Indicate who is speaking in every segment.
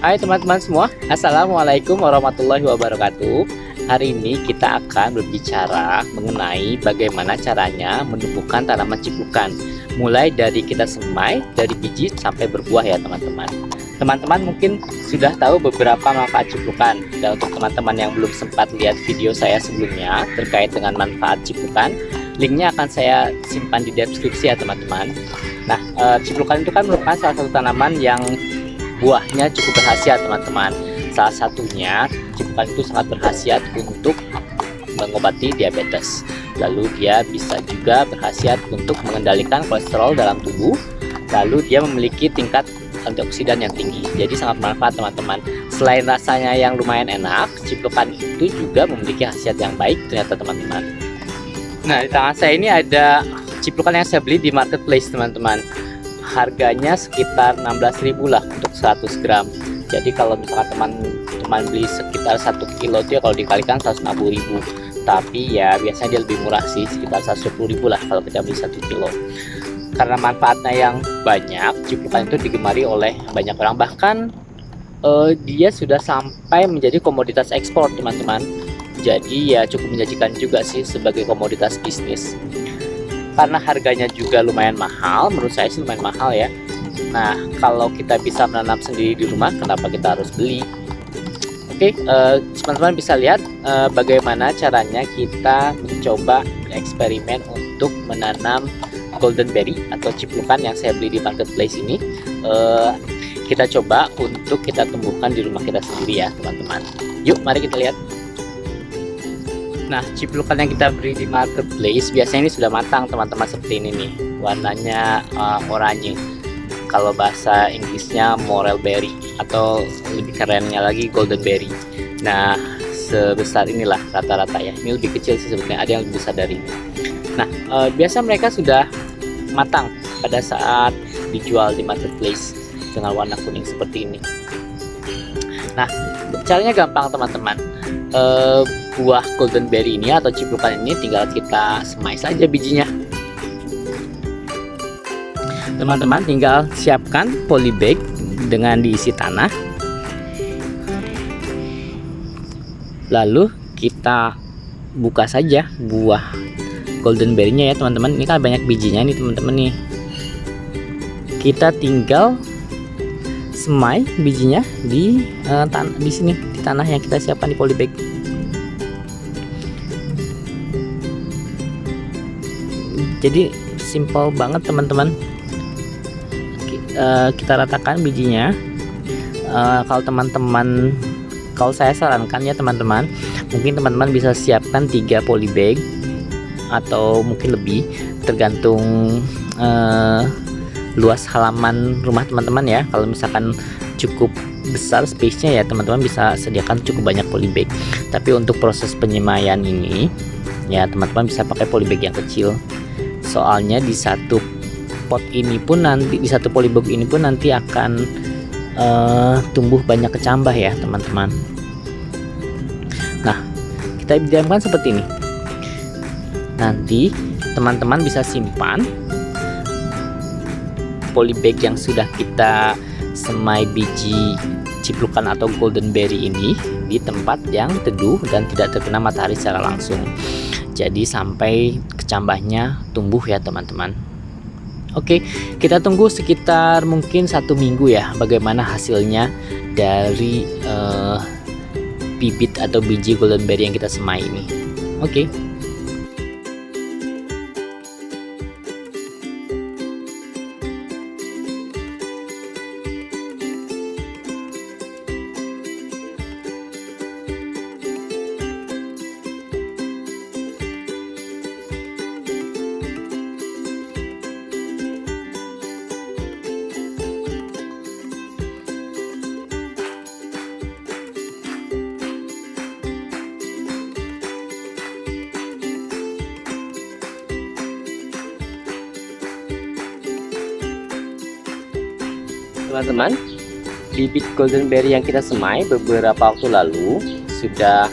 Speaker 1: Hai teman-teman semua, Assalamualaikum warahmatullahi wabarakatuh. Hari ini kita akan berbicara mengenai bagaimana caranya menumbuhkan tanaman ciplukan. Mulai dari kita semai, dari biji sampai berbuah ya teman-teman. Teman-teman mungkin sudah tahu beberapa manfaat ciplukan. Dan untuk teman-teman yang belum sempat lihat video saya sebelumnya terkait dengan manfaat ciplukan, linknya akan saya simpan di deskripsi ya teman-teman. Nah, ciplukan itu kan merupakan salah satu tanaman yang buahnya cukup berkhasiat teman-teman. Salah satunya ciplukan itu sangat berkhasiat untuk mengobati diabetes. Lalu dia bisa juga berkhasiat untuk mengendalikan kolesterol dalam tubuh. Lalu dia memiliki tingkat antioksidan yang tinggi, jadi sangat bermanfaat teman-teman. Selain rasanya yang lumayan enak, ciplukan itu juga memiliki khasiat yang baik ternyata teman-teman. Nah, di tangan saya ini ada ciplukan yang saya beli di marketplace teman-teman. Harganya sekitar 16.000 lah untuk 100 gram. Jadi kalau misalkan teman-teman beli sekitar 1 kilo itu ya kalau dikalikan 160.000. Tapi ya biasanya dia lebih murah sih, sekitar 110.000 lah kalau kita beli 1 kilo. Karena manfaatnya yang banyak, ciplukan itu digemari oleh banyak orang. Bahkan dia sudah sampai menjadi komoditas ekspor teman-teman. Jadi ya cukup menjanjikan juga sih sebagai komoditas bisnis. Karena harganya juga lumayan mahal, menurut saya sih lumayan mahal ya. Nah, kalau kita bisa menanam sendiri di rumah, kenapa kita harus beli? Oke, teman-teman bisa lihat bagaimana caranya kita mencoba eksperimen untuk menanam golden berry atau ciplukan yang saya beli di marketplace ini. Kita coba untuk kita tumbuhkan di rumah kita sendiri ya teman-teman. Yuk, mari kita lihat. Nah, ciplukan yang kita beli di marketplace biasanya ini sudah matang teman-teman, seperti ini nih. Warnanya oranye. Kalau bahasa Inggrisnya morel berry atau lebih kerennya lagi golden berry. Nah, sebesar inilah rata-rata ya. Ini lebih kecil sih sebenarnya, ada yang lebih besar dari ini. Nah, biasa mereka sudah matang pada saat dijual di marketplace dengan warna kuning seperti ini. Nah, caranya gampang teman-teman. Buah golden berry ini atau ciplukan ini tinggal kita semai saja bijinya. Teman-teman tinggal siapkan polybag dengan diisi tanah. Lalu kita buka saja buah golden berry-nya ya teman-teman. Ini kan banyak bijinya nih teman-teman nih. Kita tinggal semai bijinya di sini di tanah yang kita siapkan di polybag. Jadi simple banget teman-teman. Kita ratakan bijinya. Kalau saya sarankan ya teman-teman, mungkin teman-teman bisa siapkan 3 polybag atau mungkin lebih, tergantung luas halaman rumah teman-teman ya. Kalau misalkan cukup besar space-nya ya teman-teman bisa sediakan cukup banyak polybag. Tapi untuk proses penyemaian ini ya teman-teman bisa pakai polybag yang kecil. Soalnya di satu pot ini pun nanti, di satu polybag ini pun nanti akan tumbuh banyak kecambah ya teman-teman. Nah, kita diamkan seperti ini. Nanti teman-teman bisa simpan polybag yang sudah kita semai biji ciplukan atau golden berry ini di tempat yang teduh dan tidak terkena matahari secara langsung. Jadi sampai kecambahnya tumbuh ya teman-teman. Oke, kita tunggu sekitar mungkin 1 minggu ya bagaimana hasilnya dari bibit atau biji golden berry yang kita semai ini. Oke. Teman-teman, bibit golden berry yang kita semai beberapa waktu lalu sudah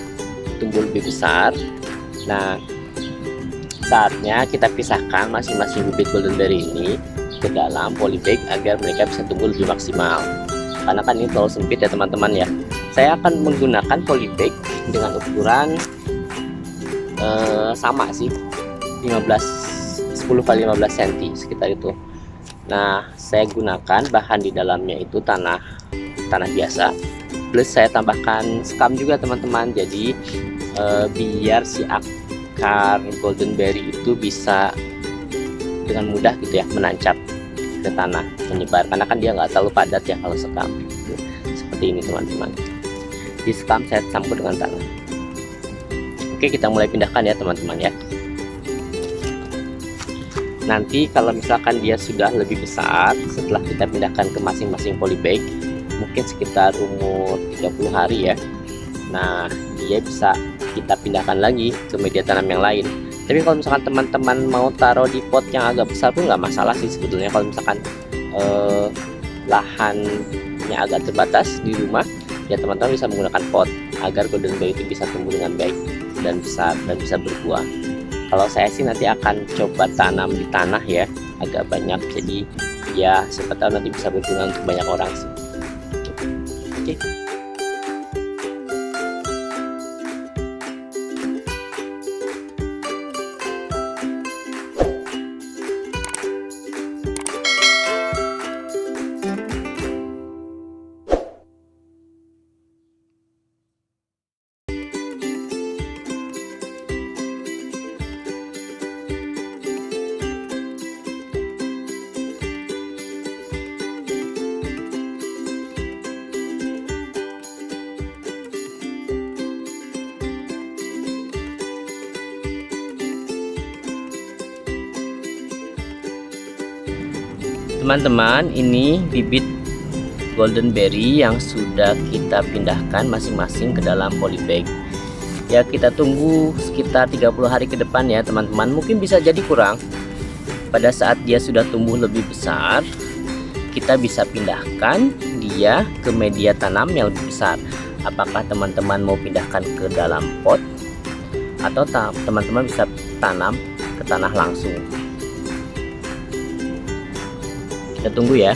Speaker 1: tumbuh lebih besar. Nah, saatnya kita pisahkan masing-masing bibit golden berry ini ke dalam polybag agar mereka bisa tumbuh lebih maksimal. karena kan ini terlalu sempit ya teman-teman ya. Saya akan menggunakan polybag dengan ukuran sama sih, 10 x 15 cm sekitar itu. Nah, saya gunakan bahan di dalamnya itu tanah biasa, plus saya tambahkan sekam juga teman-teman. Jadi biar si akar goldenberry itu bisa dengan mudah gitu ya menancap ke tanah, menyebar, karena kan dia nggak terlalu padat ya kalau sekam gitu. Seperti ini teman-teman. Di sekam saya campur dengan tanah. Oke, kita mulai pindahkan ya teman-teman ya. Nanti kalau misalkan dia sudah lebih besar, setelah kita pindahkan ke masing-masing polybag, mungkin sekitar umur 30 hari ya. Nah, dia bisa kita pindahkan lagi ke media tanam yang lain. Tapi kalau misalkan teman-teman mau taruh di pot yang agak besar pun nggak masalah sih sebetulnya. Kalau misalkan lahannya agak terbatas di rumah, ya teman-teman bisa menggunakan pot agar goldenberry itu bisa tumbuh dengan baik dan besar dan bisa berbuah. Kalau saya sih nanti akan coba tanam di tanah ya, agak banyak, jadi ya siapa tahu nanti bisa berguna untuk banyak orang sih. Oke. Teman-teman, ini bibit goldenberry yang sudah kita pindahkan masing-masing ke dalam polybag. Ya, kita tunggu sekitar 30 hari ke depan ya teman-teman. Mungkin bisa jadi kurang. Pada saat dia sudah tumbuh lebih besar, kita bisa pindahkan dia ke media tanam yang lebih besar. Apakah teman-teman mau pindahkan ke dalam pot atau teman-teman bisa tanam ke tanah langsung? Kita tunggu ya.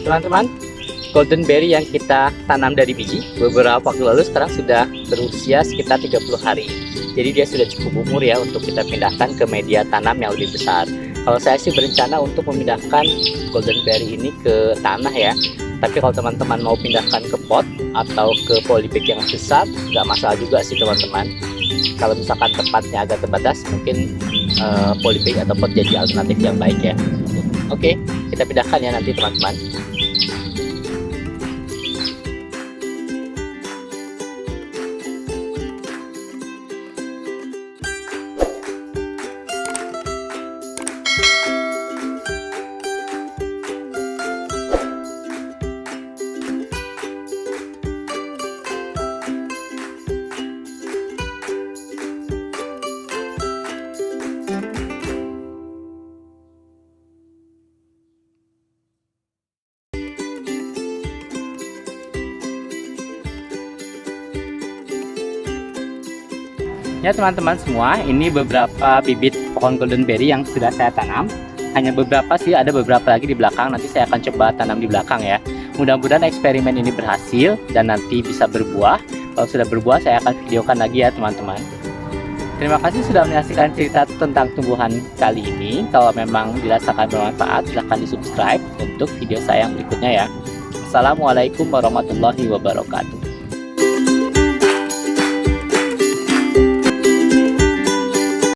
Speaker 1: Teman-teman, goldenberry yang kita tanam dari biji beberapa waktu lalu sekarang sudah berusia sekitar 30 hari. Jadi dia sudah cukup umur ya untuk kita pindahkan ke media tanam yang lebih besar. Kalau saya sih berencana untuk memindahkan goldenberry ini ke tanah ya. Tapi kalau teman-teman mau pindahkan ke pot atau ke polybag yang besar, nggak masalah juga sih teman-teman. Kalau misalkan tempatnya agak terbatas, mungkin polybag atau pot jadi alternatif yang baik ya. Oke, kita pindahkan ya nanti teman-teman. Ya teman-teman semua, ini beberapa bibit pohon goldenberry yang sudah saya tanam. Hanya beberapa sih, ada beberapa lagi di belakang. Nanti saya akan coba tanam di belakang ya. Mudah-mudahan eksperimen ini berhasil dan nanti bisa berbuah. Kalau sudah berbuah, saya akan videokan lagi ya teman-teman. Terima kasih sudah menyaksikan cerita tentang tumbuhan kali ini. Kalau memang dirasakan bermanfaat, silahkan di subscribe untuk video saya yang berikutnya ya. Assalamualaikum warahmatullahi wabarakatuh.